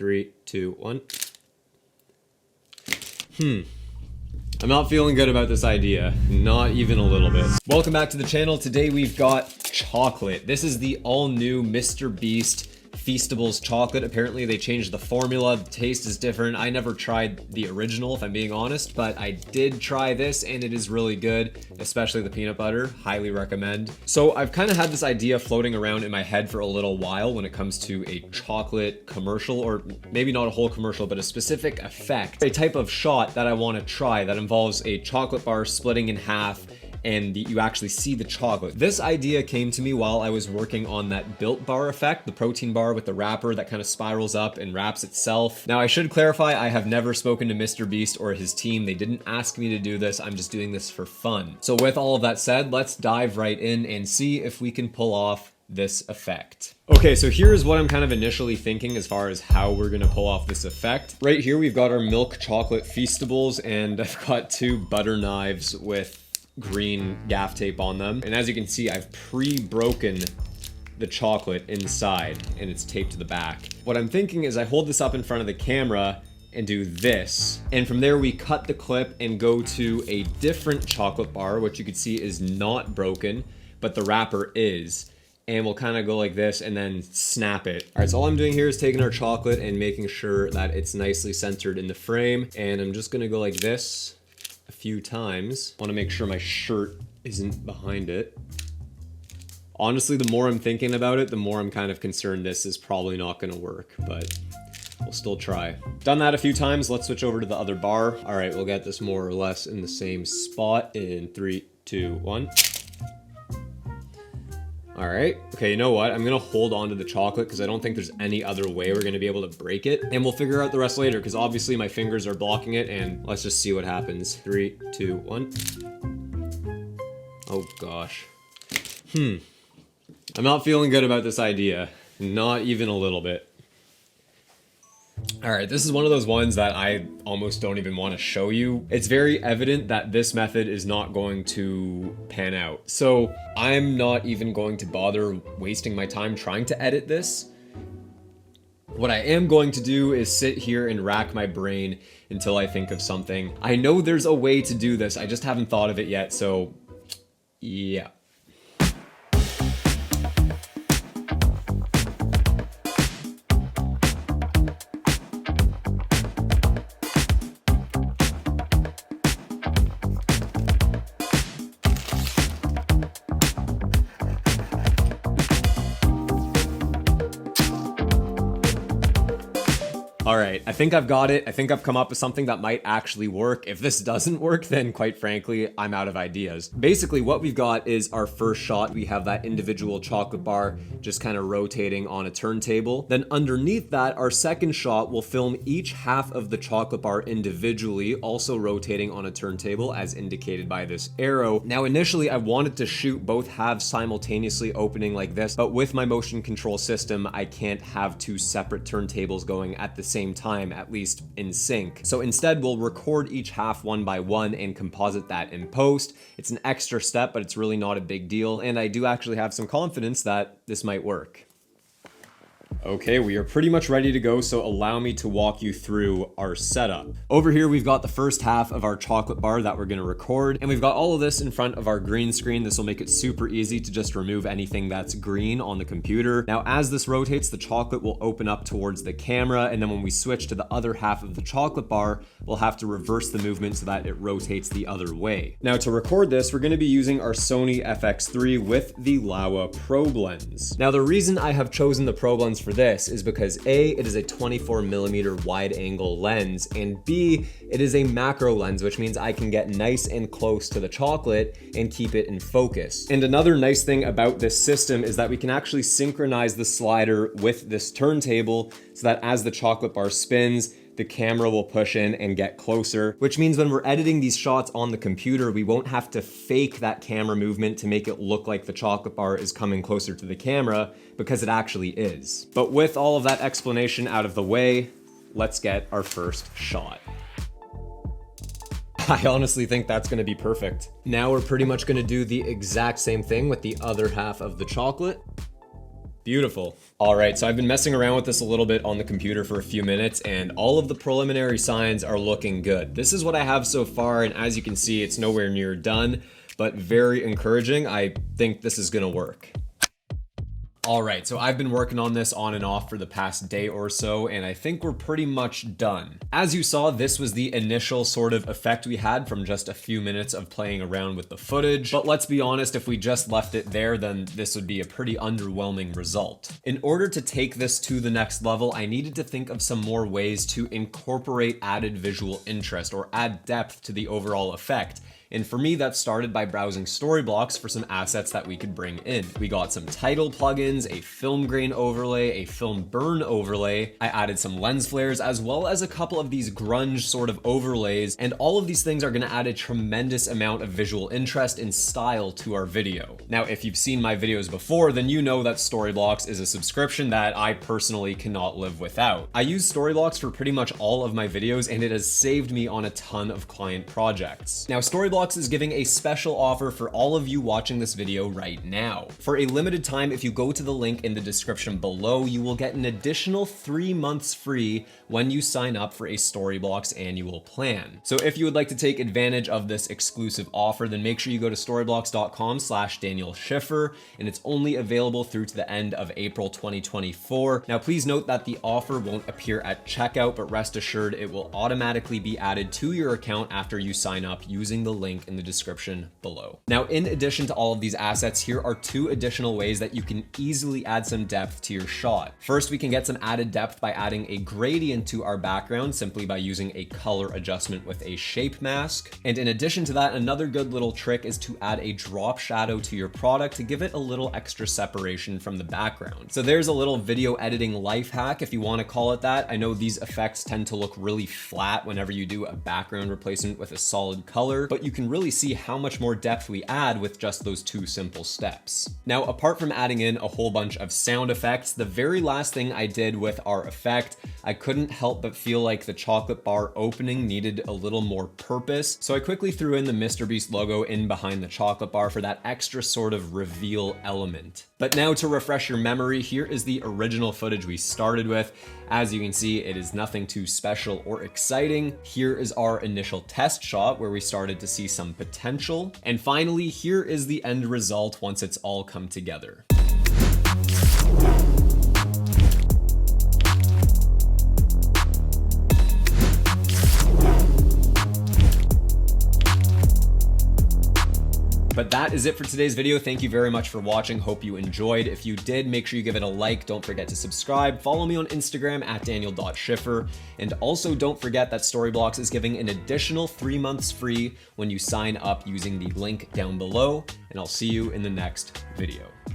3, 2, 1. I'm not feeling good about this idea. Not even a little bit. Welcome back to the channel. Today we've got chocolate. This is the all-new Mr. Beast Feastables chocolate. Apparently they changed the formula. The taste is different. I never tried the original, if I'm being honest, but I did try this and it is really good, especially the peanut butter. Highly recommend. So I've kind of had this idea floating around in my head for a little while when it comes to a chocolate commercial, or maybe not a whole commercial, but a specific effect, a type of shot that I want to try that involves a chocolate bar splitting in half and you actually see the chocolate. This idea came to me while I was working on that Built Bar effect, the protein bar with the wrapper that kind of spirals up and wraps itself. Now I should clarify, I have never spoken to Mr. Beast or his team. They didn't ask me to do this. I'm just doing this for fun. So with all of that said, let's dive right in and see if we can pull off this effect. Okay, so here's what I'm kind of initially thinking as far as how we're gonna pull off this effect. Right here, we've got our milk chocolate Feastables, and I've got 2 butter knives with green gaff tape on them. And as you can see, I've pre-broken the chocolate inside and it's taped to the back. What I'm thinking is I hold this up in front of the camera and do this. And from there we cut the clip and go to a different chocolate bar, which you can see is not broken, but the wrapper is. And we'll kind of go like this and then snap it. All right, so all I'm doing here is taking our chocolate and making sure that it's nicely centered in the frame. And I'm just gonna go like this a few times. I want to make sure my shirt isn't behind it. Honestly, the more I'm thinking about it, the more I'm kind of concerned this is probably not going to work, but we'll still try. Done that a few times. Let's switch over to the other bar. All right, we'll get this more or less in the same spot in 3, 2, 1. All right, okay, you know what? I'm gonna hold on to the chocolate because I don't think there's any other way we're gonna be able to break it. And we'll figure out the rest later because obviously my fingers are blocking it, and let's just see what happens. 3, 2, 1. Oh gosh. I'm not feeling good about this idea. Not even a little bit. All right, this is one of those ones that I almost don't even want to show you. It's very evident that this method is not going to pan out. So I'm not even going to bother wasting my time trying to edit this. What I am going to do is sit here and rack my brain until I think of something. I know there's a way to do this. I just haven't thought of it yet. So yeah. All right, I think I've got it. I think I've come up with something that might actually work. If this doesn't work, then quite frankly, I'm out of ideas. Basically, what we've got is our first shot. We have that individual chocolate bar just kind of rotating on a turntable. Then underneath that, our second shot will film each half of the chocolate bar individually, also rotating on a turntable as indicated by this arrow. Now, initially, I wanted to shoot both halves simultaneously opening like this, but with my motion control system, I can't have 2 separate turntables going at the same time, at least in sync. So instead we'll record each half one by one and composite that in post. It's an extra step, but it's really not a big deal. And I do actually have some confidence that this might work. Okay, we are pretty much ready to go, so allow me to walk you through our setup. Over here, we've got the first half of our chocolate bar that we're gonna record, and we've got all of this in front of our green screen. This will make it super easy to just remove anything that's green on the computer. Now, as this rotates, the chocolate will open up towards the camera, and then when we switch to the other half of the chocolate bar, we'll have to reverse the movement so that it rotates the other way. Now, to record this, we're gonna be using our Sony FX3 with the Laowa probe lens. Now, the reason I have chosen the probe lens for this is because A, it is a 24mm wide angle lens, and B, it is a macro lens, which means I can get nice and close to the chocolate and keep it in focus. And another nice thing about this system is that we can actually synchronize the slider with this turntable so that as the chocolate bar spins, the camera will push in and get closer, which means when we're editing these shots on the computer, we won't have to fake that camera movement to make it look like the chocolate bar is coming closer to the camera, because it actually is. But with all of that explanation out of the way, let's get our first shot. I honestly think that's gonna be perfect. Now we're pretty much gonna do the exact same thing with the other half of the chocolate. Beautiful. All right, so I've been messing around with this a little bit on the computer for a few minutes, and all of the preliminary signs are looking good. This is what I have so far, and as you can see, it's nowhere near done, but very encouraging. I think this is gonna work. All right, so I've been working on this on and off for the past day or so, and I think we're pretty much done. As you saw, this was the initial sort of effect we had from just a few minutes of playing around with the footage. But let's be honest, if we just left it there, then this would be a pretty underwhelming result. In order to take this to the next level, I needed to think of some more ways to incorporate added visual interest or add depth to the overall effect. And for me, that started by browsing Storyblocks for some assets that we could bring in. We got some title plugins, a film grain overlay, a film burn overlay. I added some lens flares, as well as a couple of these grunge sort of overlays. And all of these things are gonna add a tremendous amount of visual interest and style to our video. Now, if you've seen my videos before, then you know that Storyblocks is a subscription that I personally cannot live without. I use Storyblocks for pretty much all of my videos, and it has saved me on a ton of client projects. Now, Storyblocks is giving a special offer for all of you watching this video right now. For a limited time, if you go to the link in the description below, you will get an additional 3 months free when you sign up for a Storyblocks annual plan. So if you would like to take advantage of this exclusive offer, then make sure you go to storyblocks.com/Daniel Schiffer, and it's only available through to the end of April 2024. Now, please note that the offer won't appear at checkout, but rest assured it will automatically be added to your account after you sign up using the link in the description below. Now, in addition to all of these assets, here are 2 additional ways that you can easily add some depth to your shot. First, we can get some added depth by adding a gradient to our background simply by using a color adjustment with a shape mask. And in addition to that, another good little trick is to add a drop shadow to your product to give it a little extra separation from the background. So there's a little video editing life hack, if you want to call it that. I know these effects tend to look really flat whenever you do a background replacement with a solid color, but you can really see how much more depth we add with just those 2 simple steps. Now, apart from adding in a whole bunch of sound effects, the very last thing I did with our effect, I couldn't help but feel like the chocolate bar opening needed a little more purpose. So I quickly threw in the MrBeast logo in behind the chocolate bar for that extra sort of reveal element. But now, to refresh your memory, here is the original footage we started with. As you can see, it is nothing too special or exciting. Here is our initial test shot where we started to see some potential. And finally, here is the end result once it's all come together. But that is it for today's video. Thank you very much for watching. Hope you enjoyed. If you did, make sure you give it a like. Don't forget to subscribe. Follow me on Instagram at Daniel.Schiffer. And also don't forget that Storyblocks is giving an additional 3 months free when you sign up using the link down below. And I'll see you in the next video.